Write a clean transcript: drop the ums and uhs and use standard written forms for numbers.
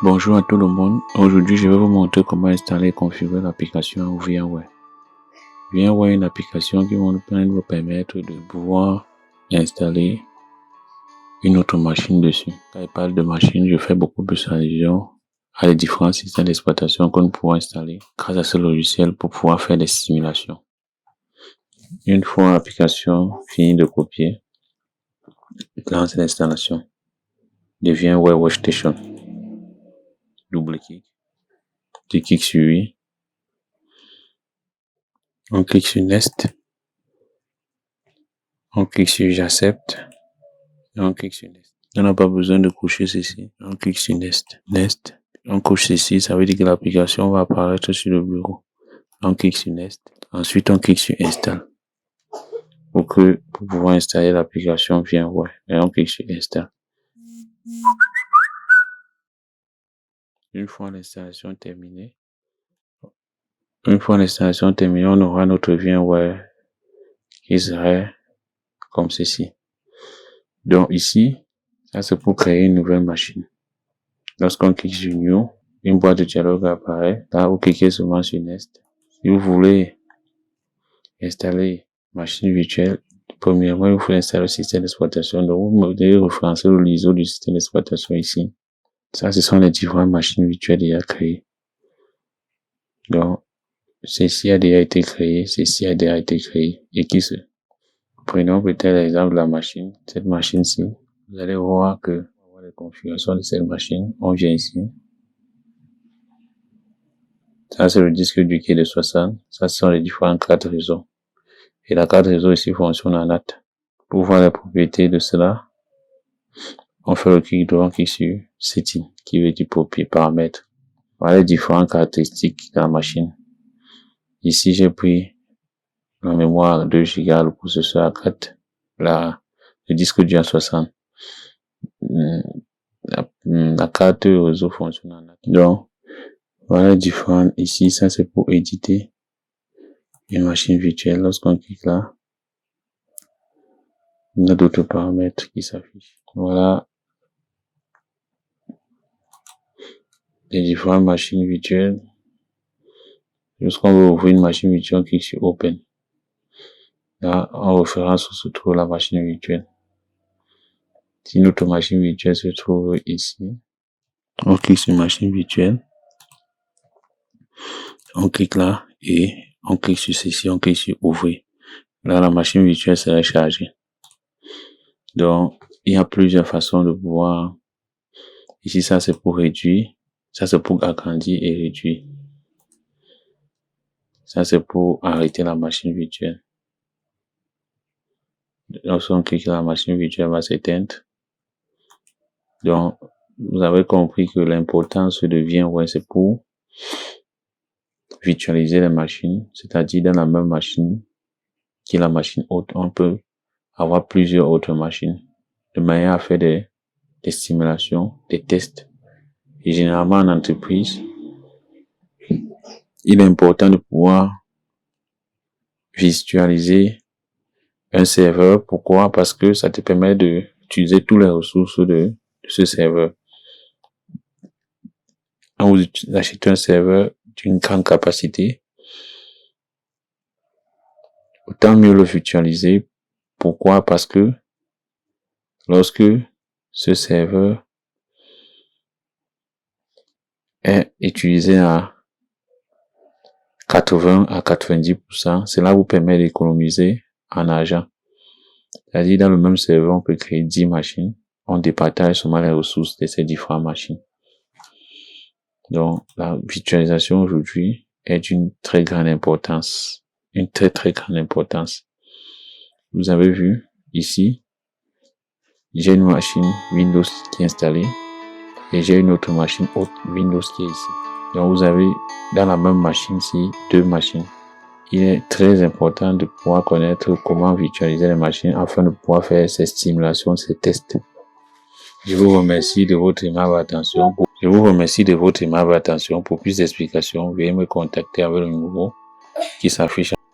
Bonjour à tout le monde. Aujourd'hui, je vais vous montrer comment installer et configurer l'application VMware. VMware est une application qui va nous permettre de pouvoir installer une autre machine dessus. Quand je parle de machine, je fais beaucoup plus allusion à les différents systèmes d'exploitation que nous pouvons installer grâce à ce logiciel pour pouvoir faire des simulations. Une fois l'application finie de copier, lance l'installation de VMware Workstation. Double-clic. Tu cliques sur oui. On clique sur Next. On clique sur j'accepte. Et on clique sur Next. On n'a pas besoin de coucher ceci. On clique sur Next. Next. On couche ceci, ça veut dire que l'application va apparaître sur le bureau. On clique sur Next. Ensuite, on clique sur Install. Pour pouvoir installer l'application VMware. Et on clique sur Install. Une fois l'installation terminée, on aura notre VMware qui serait comme ceci. Donc ici, ça c'est pour créer une nouvelle machine. Lorsqu'on clique sur New, une boîte de dialogue apparaît. Là, vous cliquez seulement sur Next. Si vous voulez installer machine virtuelle, premièrement, il faut installer le système d'exploitation. Donc, vous devez référencer l'ISO du système d'exploitation ici. Ça, ce sont les différentes machines virtuelles déjà créées. Donc, ceci a déjà été créé, ceci a déjà été créé. Et prenons peut-être l'exemple de la machine. Cette machine-ci, vous allez voir que la configuration de cette machine, on vient ici. Ça, c'est le disque dur qui est de 60. Ça, ce sont les différentes cartes réseau. Et la carte réseau ici fonctionne en NAT. Pour voir les propriétés de cela, on fait le clic droit, on clique sur Setting, qui veut dire paramètres. Voilà les différentes caractéristiques de la machine. Ici, j'ai pris la mémoire 2 Go, le processeur à 4, le disque dur à 60. La carte réseau fonctionne en NAT. Donc, voilà les différentes. Ici, ça c'est pour éditer une machine virtuelle. Lorsqu'on clique là, il y a d'autres paramètres qui s'affichent. Voilà les différentes machines virtuelles. Lorsqu'on veut ouvrir une machine virtuelle, on clique sur Open. Là, en référence, se trouve la machine virtuelle. Si notre machine virtuelle se trouve ici, on clique sur machine virtuelle. On clique là et on clique sur ceci, on clique sur Ouvrir. Là, la machine virtuelle sera chargée. Donc, il y a plusieurs façons de pouvoir. Ici, ça c'est pour réduire. Ça c'est pour agrandir et réduire. Ça c'est pour arrêter la machine virtuelle. Lorsqu'on clique la machine virtuelle va s'éteindre. Donc, vous avez compris que l'importance de VMware c'est pour virtualiser les machines, c'est-à-dire dans la même machine qui est la machine haute, on peut avoir plusieurs autres machines de manière à faire des simulations, des tests. Et généralement en entreprise, il est important de pouvoir virtualiser un serveur. Pourquoi? Parce que ça te permet d'utiliser toutes les ressources de ce serveur. Quand vous achetez un serveur d'une grande capacité, autant mieux le virtualiser. Pourquoi? Parce que lorsque ce serveur est utilisé à 80 à 90%, cela vous permet d'économiser en argent. C'est-à-dire, dans le même serveur, on peut créer 10 machines. On départage seulement les ressources de ces différentes machines. Donc, la virtualisation aujourd'hui est d'une très grande importance. Une très très grande importance. Vous avez vu, ici, j'ai une machine Windows qui est installée et j'ai une autre machine haute Windows qui est ici. Donc, vous avez dans la même machine-ci 2 machines. Il est très important de pouvoir connaître comment virtualiser les machines afin de pouvoir faire ces simulations, ces tests. Je vous remercie de votre aimable attention. Pour plus d'explications, veuillez me contacter avec le numéro qui s'affiche.